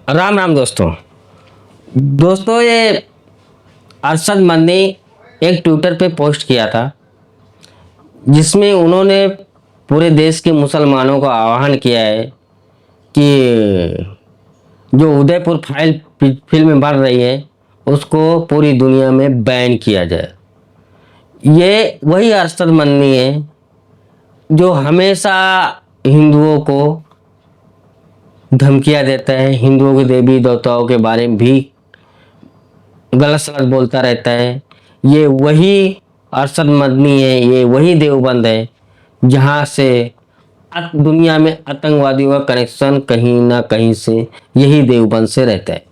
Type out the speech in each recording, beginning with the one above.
राम राम दोस्तों। ये अरशद मंदी एक ट्विटर पे पोस्ट किया था, जिसमें उन्होंने पूरे देश के मुसलमानों को आह्वान किया है कि जो उदयपुर फाइल फिल्म बन रही है उसको पूरी दुनिया में बैन किया जाए। ये वही अरशद मंदी है जो हमेशा हिंदुओं को धमकियां देता है, हिंदुओं के देवी देवताओं के बारे में भी गलत सलत बोलता रहता है। ये वही अरशद मदनी है, ये वही देवबंद है जहाँ से दुनिया में आतंकवादियों का कनेक्शन कहीं ना कहीं से यही देवबंद से रहता है।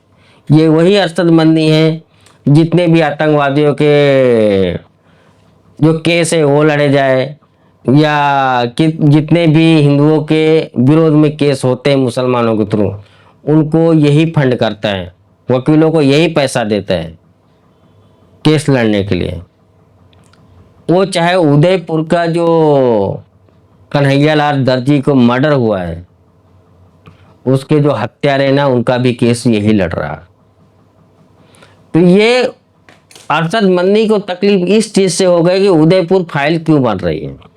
ये वही अरशद मदनी है, जितने भी आतंकवादियों के जो केस है वो लड़े जाए, या कि जितने भी हिंदुओं के विरोध में केस होते हैं मुसलमानों के थ्रू, उनको यही फंड करता है, वकीलों को यही पैसा देता है केस लड़ने के लिए। वो चाहे उदयपुर का जो कन्हैयालाल दर्जी को मर्डर हुआ है, उसके जो हत्यारे ना, उनका भी केस यही लड़ रहा है। तो ये अरशद मदनी को तकलीफ इस चीज से हो गई कि उदयपुर फाइल क्यों बन रही है।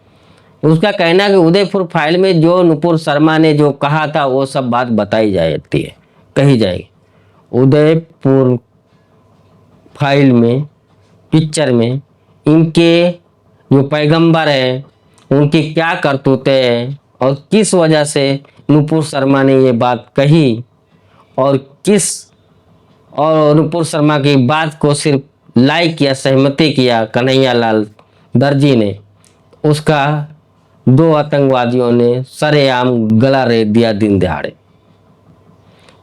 उसका कहना है कि उदयपुर फाइल में जो नुपुर शर्मा ने जो कहा था वो सब बात बताई जाती है, कही जाएगी। उदयपुर फाइल में, पिक्चर में इनके जो पैगंबर हैं उनकी क्या करतूतें हैं और किस वजह से नुपुर शर्मा ने ये बात कही, और नुपुर शर्मा की बात को सिर्फ लाइक या सहमति किया कन्हैयालाल दर्जी ने, उसका दो आतंकवादियों ने सरेआम गला रेत दिया दिन दहाड़े।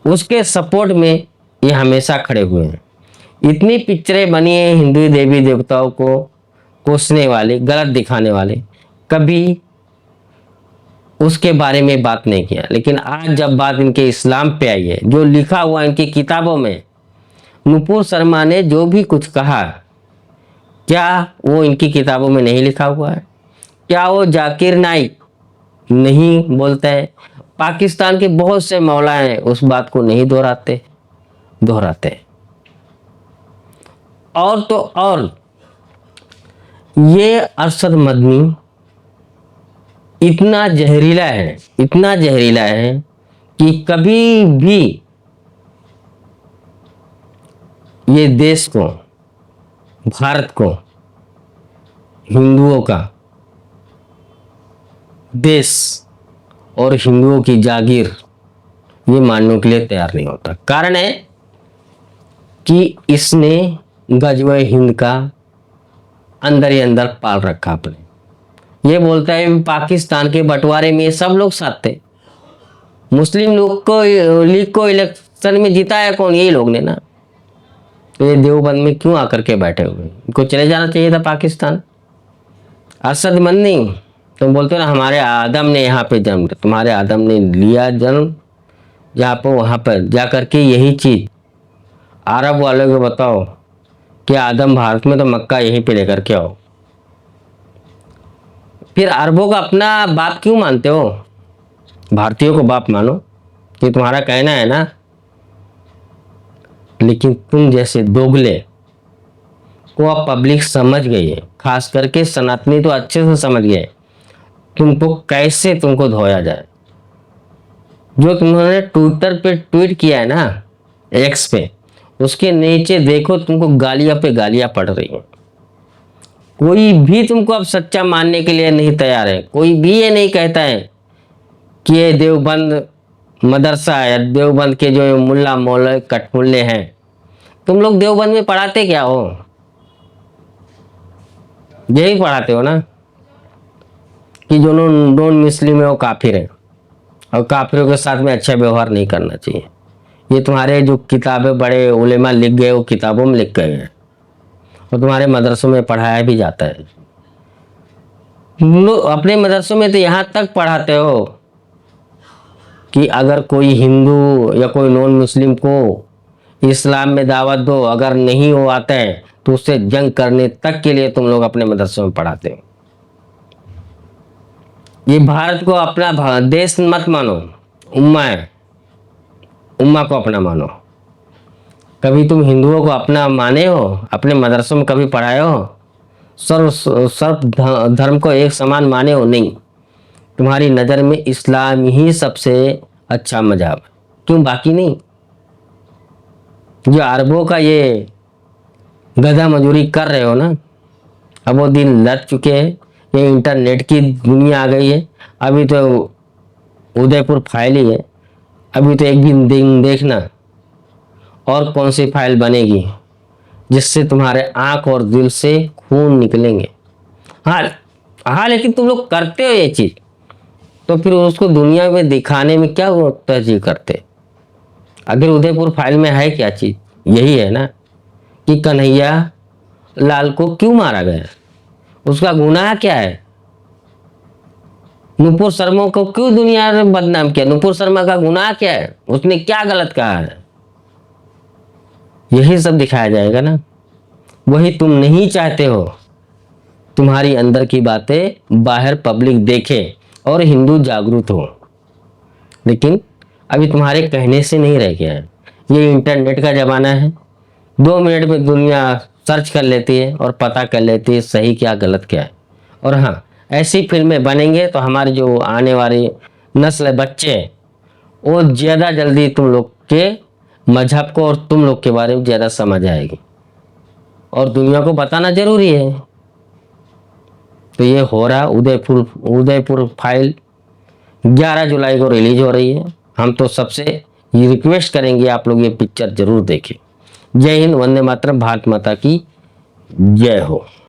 उसके सपोर्ट में ये हमेशा खड़े हुए हैं। इतनी पिक्चरें बनी हैं हिंदू देवी देवताओं को कोसने वाले, गलत दिखाने वाले, कभी उसके बारे में बात नहीं किया। लेकिन आज जब बात इनके इस्लाम पे आई है, जो लिखा हुआ इनकी किताबों में, नुपुर शर्मा ने जो भी कुछ कहा, क्या वो इनकी किताबों में नहीं लिखा हुआ है? क्या वो जाकिर नाइक नहीं बोलता है? पाकिस्तान के बहुत से मौलाना उस बात को नहीं दोहराते। और तो और ये अरशद मदनी इतना जहरीला है कि कभी भी ये देश को, भारत को, हिंदुओं का देश और हिंदुओं की जागीर ये मानने के लिए तैयार नहीं होता। कारण है कि इसने गजवे हिंद का अंदर ही अंदर पाल रखा अपने। ये बोलता है पाकिस्तान के बंटवारे में ये सब लोग साथ थे, मुस्लिम लीग को इलेक्शन में जिताया कौन? यही लोग ने ना। तो ये देवबंद में क्यों आकर के बैठे हुए? इनको चले जाना चाहिए था पाकिस्तान। अरशद मदनी, तुम बोलते हो ना हमारे आदम ने यहाँ पे जन्म लिया। तुम्हारे आदम ने लिया जन्म जहाँ पर, वहाँ पर जा करके यही चीज अरब वालों को बताओ कि आदम भारत में, तो मक्का यहीं पे लेकर के आओ। फिर अरबों का अपना बाप क्यों मानते हो? भारतीयों को बाप मानो, ये तुम्हारा कहना है ना। लेकिन तुम जैसे दोगले को अब पब्लिक समझ गई है, खास करके सनातनी तो अच्छे से समझ गए तुमको कैसे तुमको धोया जाए। जो तुमने ट्विटर पे ट्वीट किया है ना, एक्स पे, उसके नीचे देखो तुमको गालियां पे गालियां पड़ रही हैं। कोई भी तुमको अब सच्चा मानने के लिए नहीं तैयार है। कोई भी ये नहीं कहता है कि ये देवबंद मदरसा है, देवबंद के जो मुल्ला मौलवी कठमुल्ले हैं। तुम लोग देवबंद में पढ़ाते क्या हो? यही पढ़ाते हो ना कि जो नॉन मुस्लिम है वो काफिर है, और काफिरों के साथ में अच्छा व्यवहार नहीं करना चाहिए। ये तुम्हारे जो किताबें बड़े उलेमा लिख गए, वो किताबों में लिख गए हैं और तुम्हारे मदरसों में पढ़ाया भी जाता है। अपने मदरसों में तो यहाँ तक पढ़ाते हो कि अगर कोई हिंदू या कोई नॉन मुस्लिम को इस्लाम में दावत दो, अगर नहीं वो आता है तो उससे जंग करने तक के लिए तुम लोग अपने मदरसों में पढ़ाते हो। ये भारत को अपना देश मत मानो, उम्मा है। उम्मा को अपना मानो। कभी तुम हिंदुओं को अपना माने हो? अपने मदरसों में कभी पढ़ाए हो? सर्व सर्व धर्म को एक समान माने हो? नहीं। तुम्हारी नज़र में इस्लाम ही सबसे अच्छा मजहब है, क्यों बाकी नहीं? जो अरबों का ये गधा मजूरी कर रहे हो ना, अब वो दिन लग चुके हैं। ये इंटरनेट की दुनिया आ गई है। अभी तो उदयपुर फाइल ही है, अभी तो एक दिन देखना और कौन सी फाइल बनेगी जिससे तुम्हारे आंख और दिल से खून निकलेंगे। हाँ, हाँ, लेकिन तुम लोग करते हो ये चीज, तो फिर उसको दुनिया में दिखाने में क्या वो तरजीह करते? अगर उदयपुर फाइल में है क्या चीज? यही है ना कि कन्हैया लाल को क्यों मारा गया, उसका गुनाह क्या है? नुपुर शर्मा को क्यों दुनिया ने बदनाम किया? नुपुर शर्मा का गुनाह क्या है? उसने क्या गलत कहा है? यही सब दिखाया जाएगा ना। वही तुम नहीं चाहते हो, तुम्हारी अंदर की बातें बाहर पब्लिक देखे और हिंदू जागरूक हो। लेकिन अभी तुम्हारे कहने से नहीं रह गया है। ये इंटरनेट का जमाना है, 2 मिनट में दुनिया सर्च कर लेती है और पता कर लेती है सही क्या गलत क्या है। और हाँ, ऐसी फिल्में बनेंगे तो हमारे जो आने वाली नस्ल बच्चे हैं, वो ज़्यादा जल्दी तुम लोग के मजहब को और तुम लोग के बारे में ज़्यादा समझ आएगी, और दुनिया को बताना जरूरी है। तो ये हो रहा उदयपुर फाइल 11 जुलाई को रिलीज हो रही है। हम तो सबसे ये रिक्वेस्ट करेंगे आप लोग ये पिक्चर जरूर देखें। जय हिंद, वंदे मातरम, भारत माता की जय हो।